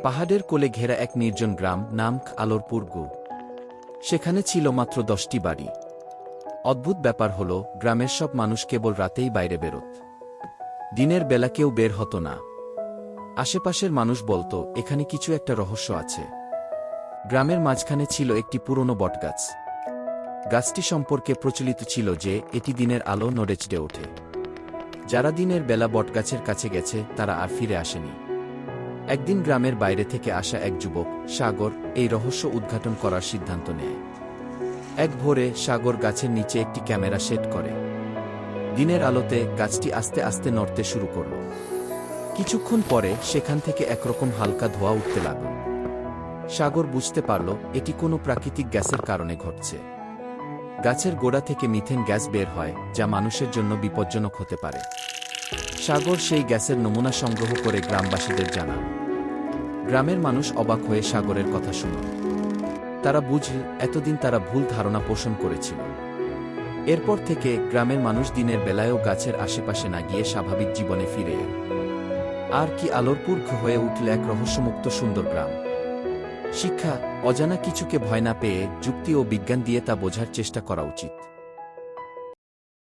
পাহাড়ের কোলে ঘেরা এক নির্জন গ্রাম, নাম আলোরপুর গু। সেখানে ছিল মাত্র 10টি বাড়ি। অদ্ভুত ব্যাপার হল, গ্রামের সব মানুষ কেবল রাতেই বাইরে বেরোত। দিনের বেলা কেউ বের হতো না। আশেপাশের মানুষ বলতো, এখানে কিছু একটা রহস্য আছে। গ্রামের মাঝখানে ছিল একটি পুরনো বটগাছ। গাছটি সম্পর্কে প্রচলিত ছিল যে এটি দিনের আলো নড়েচড়ে ওঠে। যারা দিনের বেলা বটগাছের কাছে গেছে তারা আর ফিরে আসেনি। একদিন গ্রামের বাইরে থেকে আসা এক যুবক, সাগর, এই রহস্য উদ্ঘাটন করার সিদ্ধান্ত নেয়। এক ভোরে সাগর গাছের নিচে একটি ক্যামেরা সেট করে। দিনের আলোতে গাছটি আস্তে আস্তে নড়তে শুরু করল। কিছুক্ষণ পরে সেখান থেকে একরকম হালকা ধোঁয়া উঠতে লাগল। সাগর বুঝতে পারল এটি কোনো প্রাকৃতিক গ্যাসের কারণে ঘটছে। গাছের গোড়া থেকে মিথেন গ্যাস বের হয়, যা মানুষের জন্য বিপজ্জনক হতে পারে। সাগর সেই গ্যাসের নমুনা সংগ্রহ করে গ্রামবাসীদের জানান। গ্রামের মানুষ অবাক হয়ে সাগরের কথা শুনল। তারা বুঝল এতদিন তারা ভুল ধারণা পোষণ করেছিল। এরপর থেকে গ্রামের মানুষ দিনের বেলায়ও গাছের আশেপাশে না গিয়ে স্বাভাবিক জীবনে ফিরে এল। আর কি আলোরপুর হয়ে উঠল এক রহস্যমুক্ত সুন্দর গ্রাম। শিক্ষা: অজানা কিছুকে ভয় না পেয়ে যুক্তি ও বিজ্ঞান দিয়ে তা বোঝার চেষ্টা করা উচিত।